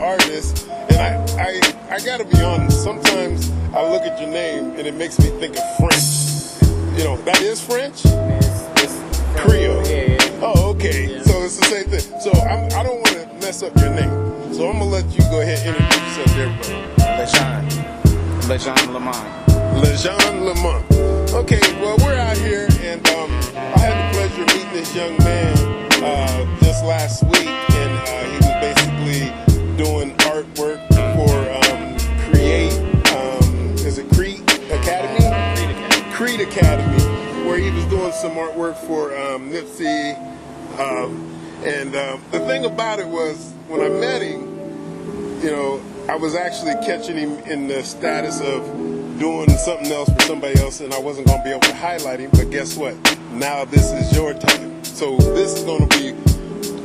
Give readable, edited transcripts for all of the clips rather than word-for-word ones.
artist, and I gotta be honest. Sometimes I look at your name and it makes me think of French. You know, that is French. It's Creole. Yeah. Oh, okay. Yeah. So it's the same thing. So I don't want to mess up your name. So I'm gonna let you go ahead and introduce yourself to everybody. Lavon Lamont. Lavon Lamont. Okay, well we're out here, and I had the pleasure of meeting this young man just last week, and he was basically doing artwork for Create. Is it Creed Academy? Creed Academy, where he was doing some artwork for Nipsey. And the thing about it was, when I met him, you know, I was actually catching him in the status of doing something else for somebody else, and I wasn't going to be able to highlight him. But guess what? Now this is your time. So this is going to be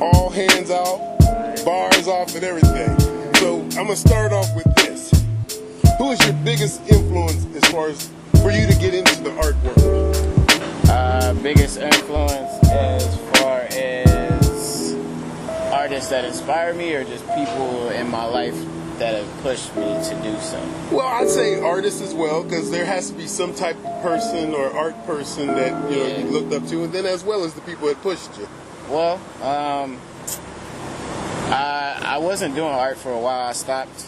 all hands out, bars off, and everything. So I'm going to start off with this. Who is your biggest influence as far as for you to get into the artwork? Biggest influence as far as artists that inspire me, or just people in my life that have pushed me to do so? Well, I'd say artists as well, because there has to be some type of person or art person that you looked up to, and then as well as the people that pushed you. Well, I wasn't doing art for a while. I stopped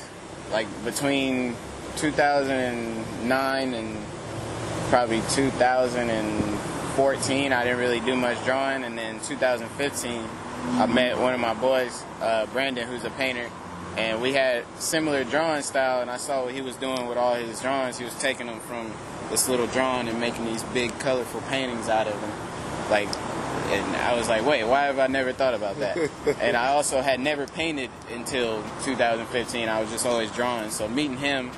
like between 2009 and probably 2014. I didn't really do much drawing, and then 2015 I met one of my boys, Brandon, who's a painter, and we had similar drawing style, and I saw what he was doing with all his drawings. He was taking them from this little drawing and making these big colorful paintings out of them. Like, and I was like, wait, why have I never thought about that? And I also had never painted until 2015. I was just always drawing. So meeting him,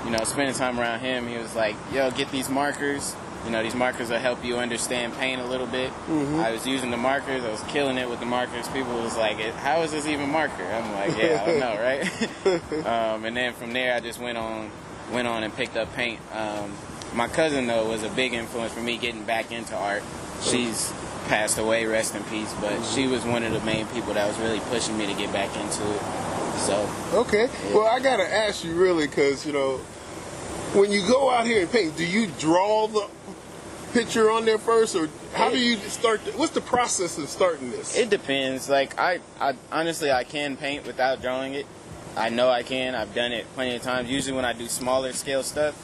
you know, spending time around him, he was like, yo, get these markers. You know, these markers will help you understand paint a little bit. Mm-hmm. I was using the markers. I was killing it with the markers. People was like, how is this even marker? I'm like, yeah, I don't know, right? And then from there, I just went on and picked up paint. My cousin, though, was a big influence for me getting back into art. She's passed away, rest in peace, but she was one of the main people that was really pushing me to get back into it. So okay, yeah. Well, I gotta ask you really, because you know, when you go out here and paint, do you draw the picture on there first, or how do you start? What's the process of starting this? It depends. Like I honestly, I can paint without drawing it. I know I can. I've done it plenty of times. Usually when I do smaller scale stuff,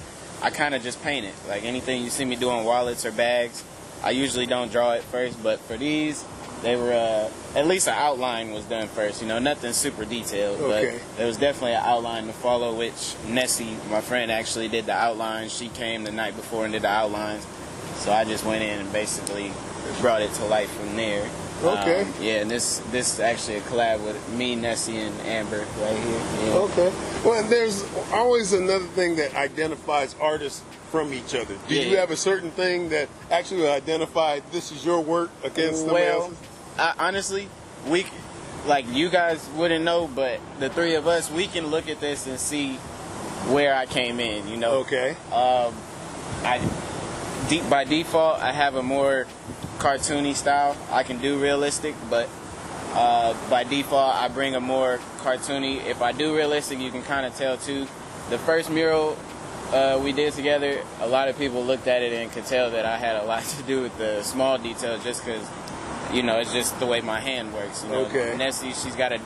I kind of just paint it. Like anything you see me doing, wallets or bags, I usually don't draw it first. But for these, they were at least an outline was done first. You know, nothing super detailed, okay. But there was definitely an outline to follow. Which Nessie, my friend, actually did the outlines. She came the night before and did the outlines. So I just went in and basically brought it to life from there. Okay. Yeah, and this is actually a collab with me, Nessie, and Amber right here. Yeah. Okay. Well, there's always another thing that identifies artists from each other. Do you have a certain thing that actually will identify this is your work against somebody else's? Honestly, like you guys wouldn't know, but the three of us, we can look at this and see where I came in, you know? Okay. By default, I have a more cartoony style. I can do realistic, but by default, I bring a more cartoony. If I do realistic, you can kind of tell too. The first mural we did together, a lot of people looked at it and could tell that I had a lot to do with the small details, just because, you know, it's just the way my hand works. You know? Okay. Nessie, she's got a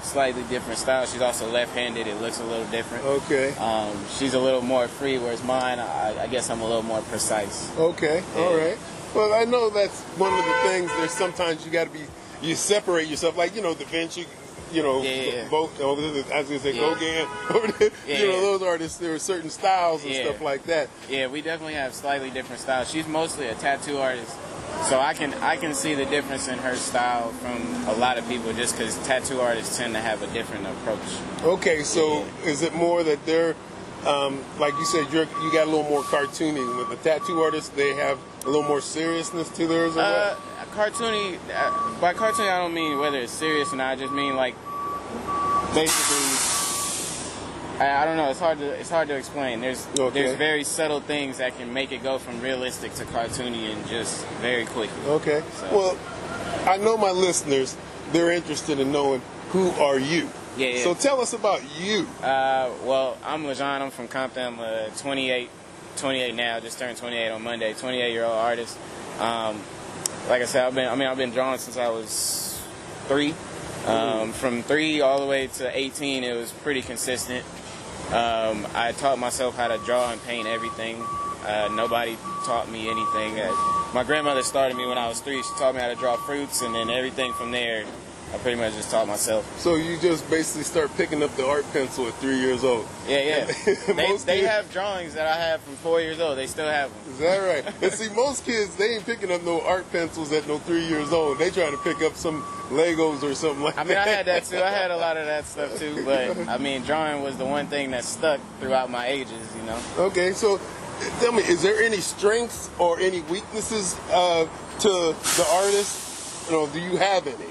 slightly different style. She's also left-handed. It looks a little different. Okay. She's a little more free, whereas mine, I guess I'm a little more precise. Okay. Yeah. All right. Well, I know that's one of the things. There's sometimes you separate yourself. Like, you know, Da Vinci, you know, both. I was gonna say Gauguin. You know, those artists. There are certain styles and stuff like that. Yeah, we definitely have slightly different styles. She's mostly a tattoo artist. So I can see the difference in her style from a lot of people, just because tattoo artists tend to have a different approach. Okay, so is it more that they're, like you said, you got a little more cartoony. With the tattoo artists, they have a little more seriousness to theirs? Or what? Cartoony, by cartoony I don't mean whether it's serious or not. I just mean like basically, I don't know. It's hard to explain. There's very subtle things that can make it go from realistic to cartoony and just very quickly. Okay. So. Well, I know my listeners, they're interested in knowing who are you. Yeah, yeah. So tell us about you. Well, I'm Lavon. I'm from Compton. I'm 28 now. Just turned 28 on Monday. 28-year-old artist. Like I said, I've been drawing since I was 3. From 3 all the way to 18, it was pretty consistent. I taught myself how to draw and paint everything. Nobody taught me anything. My grandmother started me when I was 3. She taught me how to draw fruits, and then everything from there, I pretty much just taught myself. So you just basically start picking up the art pencil at 3 years old? Yeah, yeah. They have drawings that I have from 4 years old. They still have them. Is that right? And see, most kids, they ain't picking up no art pencils at no 3 years old. They trying to pick up some Legos or something like that. I mean, I had that too. I had a lot of that stuff too. But, I mean, drawing was the one thing that stuck throughout my ages, you know? Okay, so tell me, is there any strengths or any weaknesses to the artist? You know, do you have any?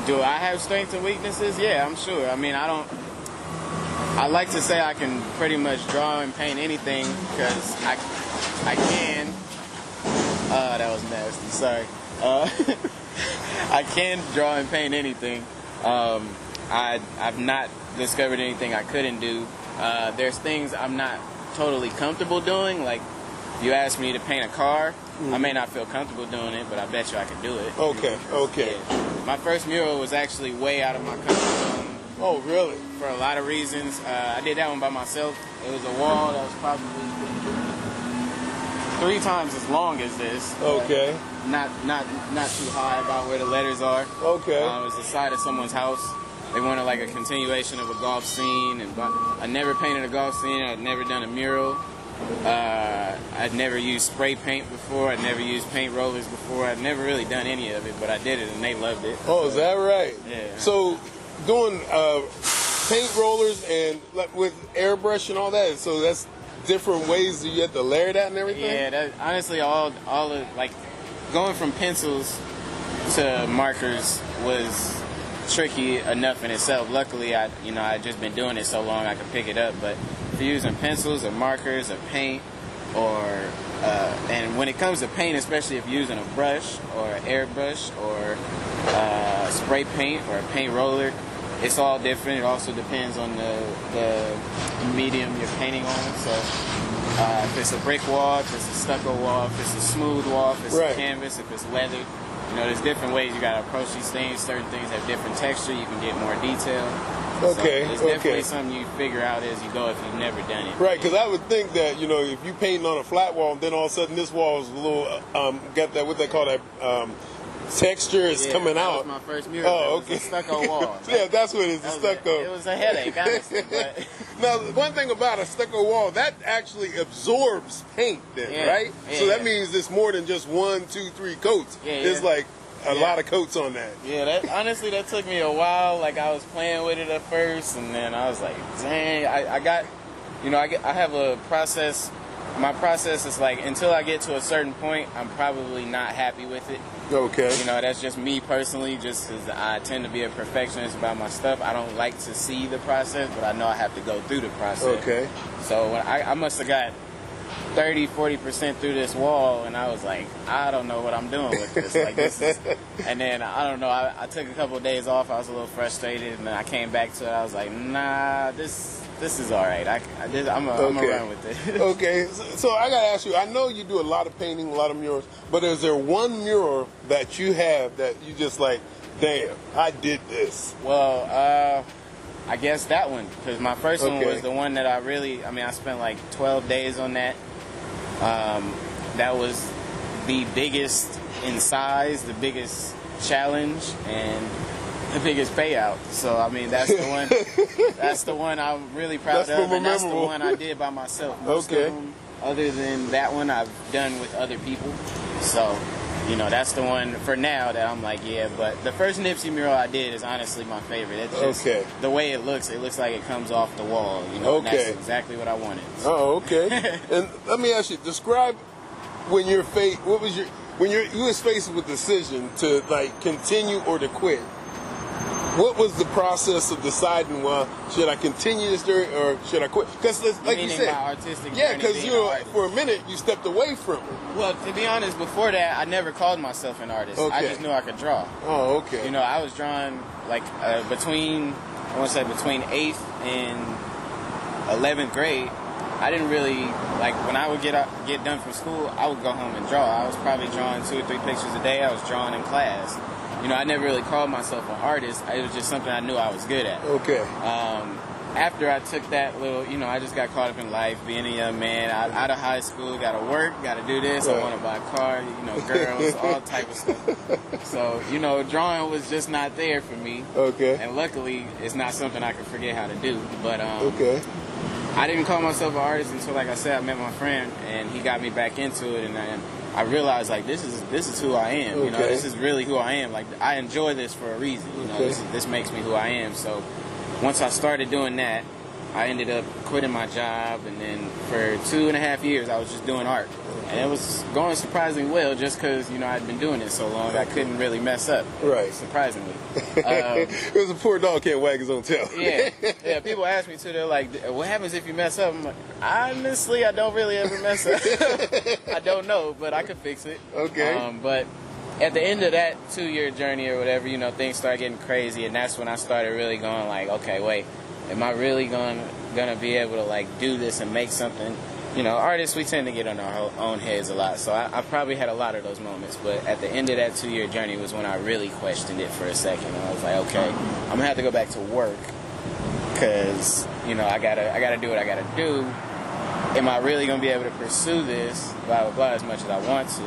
Do I have strengths and weaknesses? Yeah, I'm sure. I mean, I like to say I can pretty much draw and paint anything because I can. That was nasty. Sorry. I can draw and paint anything. I've not discovered anything I couldn't do. There's things I'm not totally comfortable doing. Like, if you ask me to paint a car, I may not feel comfortable doing it, but I bet you I can do it. Okay, okay. Yeah. My first mural was actually way out of my comfort zone. Oh, really? For a lot of reasons. I did that one by myself. It was a wall that was probably 3 times as long as this. Okay. Not too high about where the letters are. Okay. It was the side of someone's house. They wanted like a continuation of a golf scene, and I never painted a golf scene. I'd never done a mural. I'd never used spray paint before. I'd never used paint rollers before. I'd never really done any of it, but I did it and they loved it. Oh, is that right? Yeah. So doing paint rollers and like with airbrush and all that, so that's different ways that you have to layer that and everything? Yeah, honestly, all of, like, going from pencils to markers was tricky enough in itself. Luckily, I'd just been doing it so long I could pick it up, but if you're using pencils or markers or paint, or and when it comes to paint, especially if you're using a brush or an airbrush or spray paint or a paint roller, it's all different. It also depends on the medium you're painting on. So if it's a brick wall, if it's a stucco wall, if it's a smooth wall, if it's a canvas, if it's leather, there's different ways you gotta approach these things. Certain things have different texture. You can get more detail. Okay, so it's definitely something you figure out as you go if you've never done it. Right, because I would think that, if you painting on a flat wall, then all of a sudden this wall is a little, got that, what they call that, texture is coming out. That was my first mural. Oh, okay. It was a stucco wall. Yeah, that's what it is, the stucco. It was a headache, honestly. But now, one thing about a stucco wall, that actually absorbs paint then, right? Yeah, so that means it's more than just 1, 2, 3 coats. It's like a lot of coats on that. Yeah, honestly, that took me a while. Like, I was playing with it at first, and then I was like, dang, I have a process. My process is like, until I get to a certain point, I'm probably not happy with it. Okay. That's just me personally, just because I tend to be a perfectionist about my stuff. I don't like to see the process, but I know I have to go through the process. Okay. So when I must have got 30-40% through this wall, and I was like, I don't know what I'm doing with this. Like, this is, and then I don't know. I took a couple of days off. I was a little frustrated, and then I came back to it. I was like, nah, this is all right. I'm gonna run with it. Okay, so I gotta ask you. I know you do a lot of painting, a lot of murals, but is there one mural that you have that you just like, damn, I did this? Well, I guess that one, because my first one was the one that I spent like 12 days on that. That was the biggest in size, the biggest challenge, and the biggest payout. So that's the one. That's the one I'm really proud of, and that's the one I did by myself. Most of them, other than that one, I've done with other people. So, that's the one for now that I'm like, yeah. But the first Nipsey mural I did is honestly my favorite. It's just the way it looks like it comes off the wall. And that's exactly what I wanted. So. Oh, okay. And let me ask you, describe when you're when you was faced with the decision to like continue or to quit. what was the process of deciding? Well, should I continue this journey or should I quit? Because, like you said, my artistic yeah, journey because being an artist. for a minute you stepped away from it. Well, to be honest, before that, I never called myself an artist. Okay. I just knew I could draw. Oh, okay. You know, I was drawing like between 8th and 11th grade. I didn't really, like, when I would get done from school, I would go home and draw. I was probably drawing 2 or 3 pictures a day. I was drawing in class. You know, I never really called myself an artist. It was just something I knew I was good at. Okay. After I took that little, you know, I just got caught up in life, being a young man. Out of high school, got to work, got to do this. Right. I want to buy a car, you know, girls, all type of stuff. So, you know, drawing was just not there for me. Okay. And luckily, it's not something I can forget how to do. But okay. I didn't call myself an artist until, like I said, I met my friend, and he got me back into it, and I realized, like, this is who I am. Okay. You know, this is really who I am. Like, I enjoy this for a reason. You know, Okay. this makes me who I am. So once I started doing that, I ended up quitting my job, and then for 2.5 years, I was just doing art. And it was going surprisingly well just because, you know, I'd been doing it so long, I couldn't really mess up. Right. Surprisingly. It was a poor dog can't wag his own tail. Yeah. People ask me, too, they're like, what happens if you mess up? I'm like, honestly, I don't really ever mess up. I don't know, but I could fix it. Okay. But at the end of that 2-year journey or whatever, you know, things started getting crazy, and that's when I started really going like, okay, wait, am I really gonna be able to, like, do this and make something? You know, artists, we tend to get on our own heads a lot, so I probably had a lot of those moments, but at the end of that 2-year journey was when I really questioned it for a second, and I was like, okay, I'm gonna have to go back to work, because, you know, I gotta do what I gotta do. Am I really gonna be able to pursue this, blah, blah, blah, as much as I want to?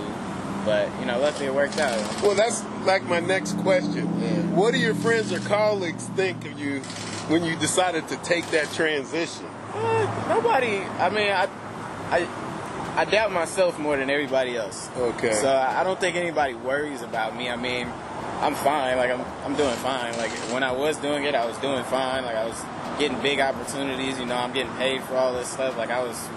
But, you know, luckily it worked out. Well, that's like my next question. Yeah. What do your friends or colleagues think of you when you decided to take that transition? Nobody, I mean, I doubt myself more than everybody else. Okay. So I don't think anybody worries about me. I mean, I'm fine. Like, I'm doing fine. Like, when I was doing it, I was doing fine. Like, I was getting big opportunities. You know, I'm getting paid for all this stuff. Like, I was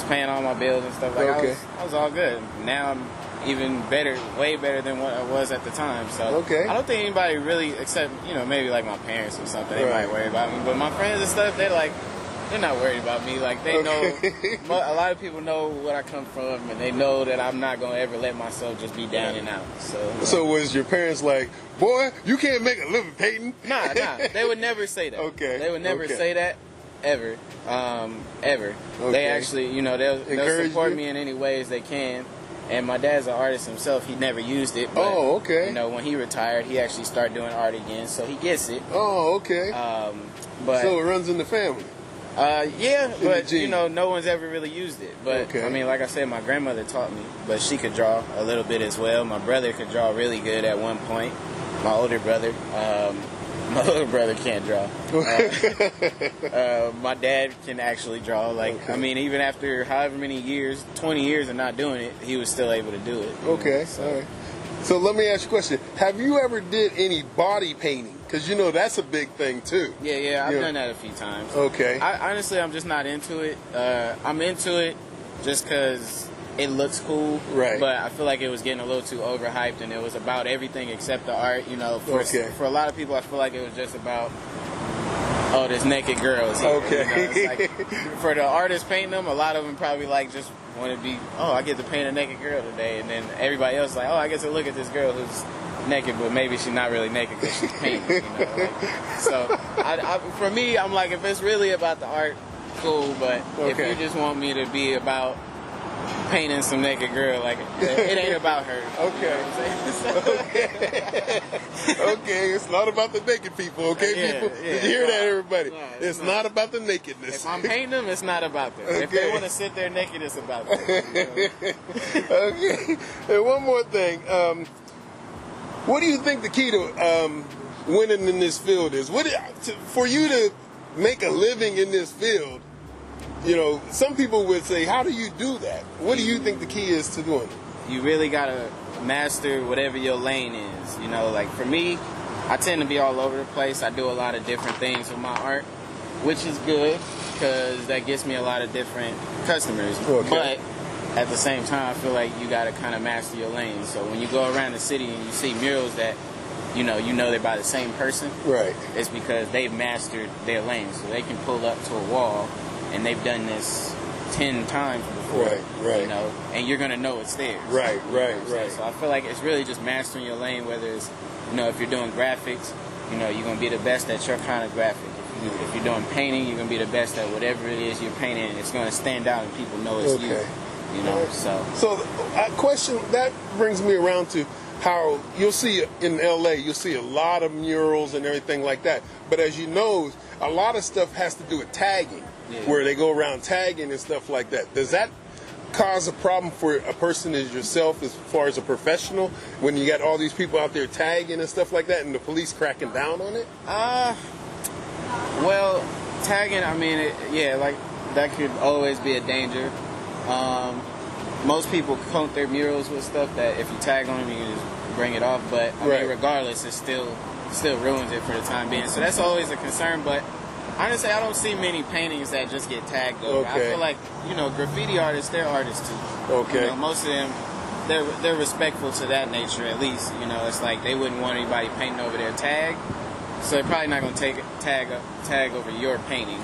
paying all my bills and stuff. Like, okay. I was all good. Now I'm even better, way better than what I was at the time. So okay. I don't think anybody really, except, you know, maybe like my parents or something, they Right. might worry about me. But my friends and stuff, they're not worried about me. Like, they know, a lot of people know what I come from, and they know that I'm not going to ever let myself just be down and out. So was your parents like, boy, you can't make a living painting? Nah. They would never say that. Okay. They would never say that, ever. Ever. Okay. They actually, you know, they'll Encourage support you? me in any ways they can. And my dad's an artist himself. He never used it. But, Oh, okay. You know, when he retired, he actually started doing art again, so he gets it. Oh, okay. But So it runs in the family. yeah, the but gene. you know, no one's ever really used it. But Okay. I mean, like I said, my grandmother taught me, but she could draw a little bit as well. My brother could draw really good at one point. My older brother. My little brother can't draw. My dad can actually draw. Like, Okay. I mean, even after however many years, 20 years of not doing it, he was still able to do it. Okay, So, all right. So let me ask you a question. Have you ever did any body painting? Because, you know, that's a big thing, too. yeah, I've Yeah. done that a few times. Okay. Honestly, I'm just not into it. I'm into it just because it looks cool. Right. But I feel like it was getting a little too overhyped, and it was about everything except the art. You know, for a lot of people, I feel like it was just about, oh, there's naked girls here. Okay. You know, it's like, for the artists painting them, a lot of them probably like just want to be, oh, I get to paint a naked girl today, and then everybody else like, oh, I get to look at this girl who's naked, but maybe she's not really naked because she's painting. You know, like, so for me, I'm like, if it's really about the art, cool. But if Okay. you just want me to be about painting some naked girl, like, it ain't about her. Okay. You know what I'm saying? Okay, it's not about the naked people, okay, Yeah, people? yeah. Did you hear that, everybody? No, it's not about the nakedness. If I'm painting them, it's not about them. If they Okay. want to sit there naked, it's about them. You know? Okay. And one more thing. What do you think the key to winning in this field is? For you to make a living in this field, you know, some people would say, how do you do that? What do you think the key is to doing it? You really got to master whatever your lane is. You know, like for me, I tend to be all over the place. I do a lot of different things with my art, which is good because that gets me a lot of different customers. Okay. But at the same time, I feel like you got to kind of master your lane. So when you go around the city and you see murals that you know they're by the same person. Right. It's because they've mastered their lane, so they can pull up to a wall, and they've done this 10 times before. Right. You know, and you're gonna know it's theirs. Right. So I feel like it's really just mastering your lane. Whether it's, you know, if you're doing graphics, you know, you're gonna be the best at your kind of graphic. If you're doing painting, you're gonna be the best at whatever it is you're painting. It's gonna stand out, and people know it's you. You know, So a question that brings me around to how you'll see in LA, you'll see a lot of murals and everything like that. But as you know, a lot of stuff has to do with tagging, where they go around tagging and stuff like that. Does that cause a problem for a person as yourself, as far as a professional, when you got all these people out there tagging and stuff like that, and the police cracking down on it? Well, tagging, I mean, like that could always be a danger. Most people coat their murals with stuff that if you tag on them, you can just bring it off. But I mean, regardless, it still ruins it for the time being. So that's always a concern. But honestly, I don't see many paintings that just get tagged over. I feel like, you know, graffiti artists, they're artists too. You know, most of them, they're respectful to that nature at least. You know, it's like they wouldn't want anybody painting over their tag. So they're probably not going to tag over your painting.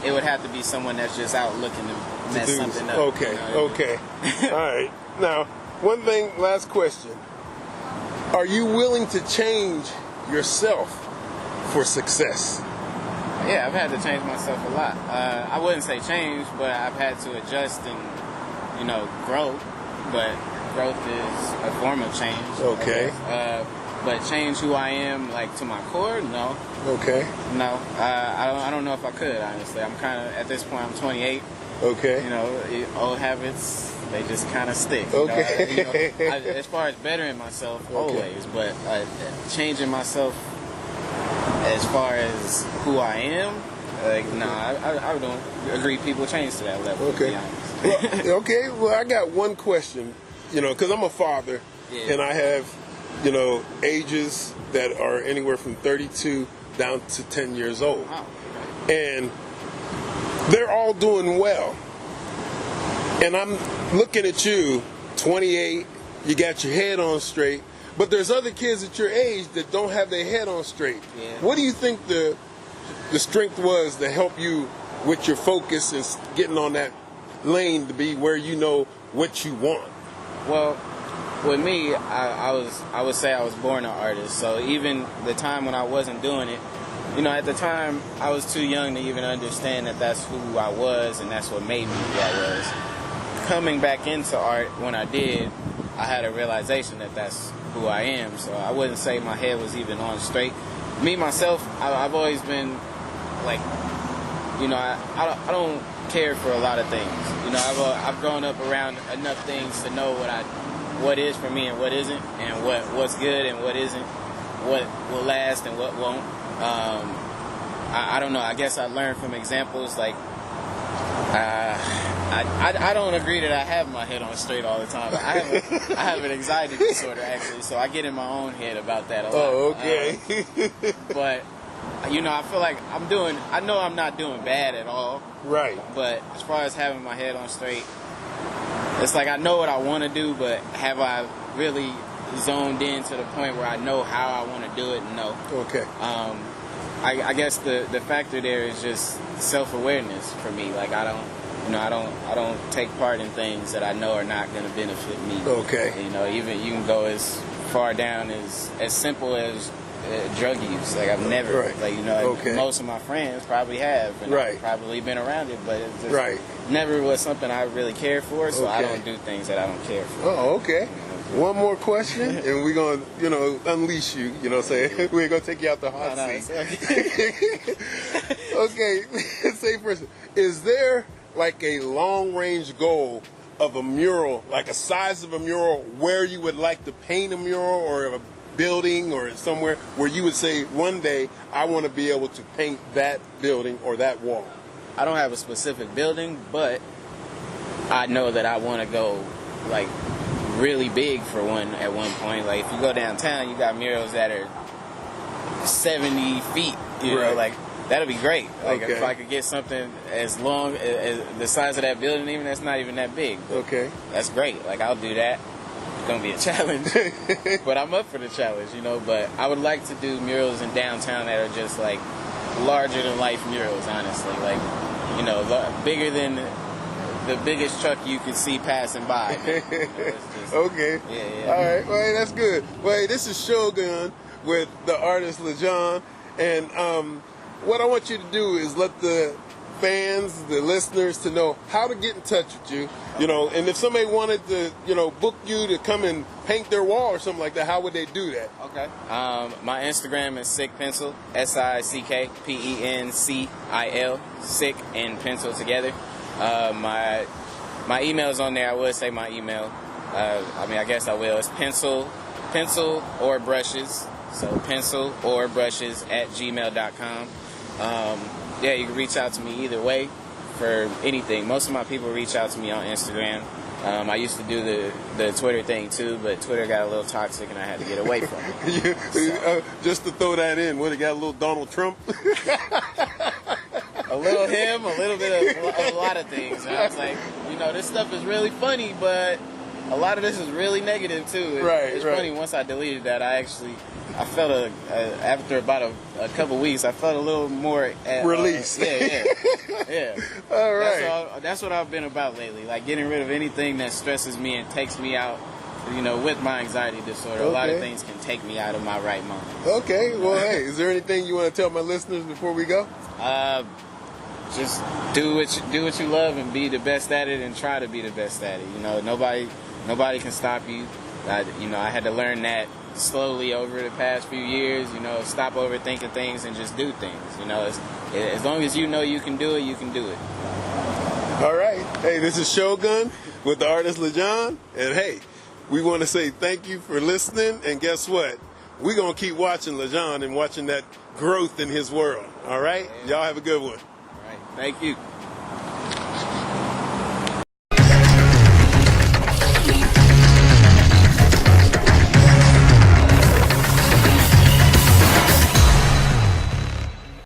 It would have to be someone that's just out looking to mess something up. Okay. All right. Now, one thing, last question. Are you willing to change yourself for success? Yeah, I've had to change myself a lot. I wouldn't say change, but I've had to adjust and, you know, grow. But growth is a form of change. But change who I am, like, to my core, no. No, I don't know if I could, honestly. I'm kind of, at this point, I'm 28. You know, old habits, they just kind of stick. You know, as far as bettering myself, always. But changing myself as far as who I am, like, I don't agree people change to that level, to be honest. Well, I got one question, you know, because I'm a father, and I have, you know, ages that are anywhere from 32 down to 10 years old. And they're all doing well. And I'm looking at you, 28, you got your head on straight, but there's other kids at your age that don't have their head on straight. What do you think the strength was to help you with your focus and getting on that lane to be where you know what you want? Well, with me, I would say I was born an artist. So even the time when I wasn't doing it, you know, at the time I was too young to even understand that that's who I was and that's what made me who I was. Coming back into art, when I did, I had a realization that that's who I am. So I wouldn't say my head was even on straight. Me myself, I've always been like, you know, I don't care for a lot of things. You know, I've grown up around enough things to know what is for me and what isn't, and what's good and what isn't, what will last and what won't. I don't know. I guess I learned from examples. Like, I don't agree that I have my head on straight all the time. I have an anxiety disorder, actually, so I get in my own head about that a lot. But, you know, I feel like I know I'm not doing bad at all. But as far as having my head on straight, it's like I know what I want to do, but have I really zoned in to the point where I know how I want to do it? No. I guess the factor there is just self-awareness for me. Like, I don't take part in things that I know are not going to benefit me. You know, even you can go as far down as simple as drug use. Like, I've never, like, you know, most of my friends probably have, and I've probably been around it, but it's just never was something I really cared for, so I don't do things that I don't care for. One more question, and we're going to, you know, unleash you, you know what I'm saying? We're going to take you out the hot seat. Say first, is there like a long-range goal of a mural, like a size of a mural, where you would like to paint a mural, or a building, or somewhere where you would say, one day, I want to be able to paint that building or that wall? I don't have a specific building, but I know that I want to go, like, really big for one at one point. Like, if you go downtown, you got murals that are 70 feet, you know, like, that'll be great. Like, if I could get something as long as the size of that building, even that's not even that big. That's great. Like, I'll do that. gonna be a challenge, but I'm up for the challenge, you know. But I would like to do murals in downtown that are just like larger than life murals, honestly, like, you know, bigger than the biggest truck you can see passing by. You know, it's just, okay. Yeah. All right. Well, hey, that's good. Well, hey, this is Shogun with the artist Lavon, and what I want you to do is let the fans, the listeners, to know how to get in touch with you. You know, and if somebody wanted to, you know, book you to come and paint their wall or something like that, how would they do that? Okay. My Instagram is Sick Pencil, SICKPENCIL, Sick and Pencil together. My email's on there. I would say my email. I guess I will. It's pencil or brushes. So pencil or brushes @gmail.com. Yeah, you can reach out to me either way for anything. Most of my people reach out to me on Instagram. I used to do the Twitter thing too, but Twitter got a little toxic and I had to get away from it. Just to throw that in, would it got a little Donald Trump? A little him, a little bit of a lot of things. And I was like, you know, this stuff is really funny, but a lot of this is really negative too. It's funny, once I deleted that, I felt after about a couple weeks, I felt a little more release. Yeah. All right. That's what I've been about lately, like getting rid of anything that stresses me and takes me out. You know, with my anxiety disorder, a lot of things can take me out of my right mind. Okay. Well, hey, is there anything you want to tell my listeners before we go? Just do what you love and be the best at it, and try to be the best at it. You know, nobody can stop you. I had to learn that slowly over the past few years. You know, stop overthinking things and just do things. You know, as long as you know you can do it, you can do it. All right. Hey, this is Shogun with the artist Lavon, and hey, we want to say thank you for listening. And guess what? We're gonna keep watching Lavon and watching that growth in his world. All right. Y'all have a good one. All right. Thank you.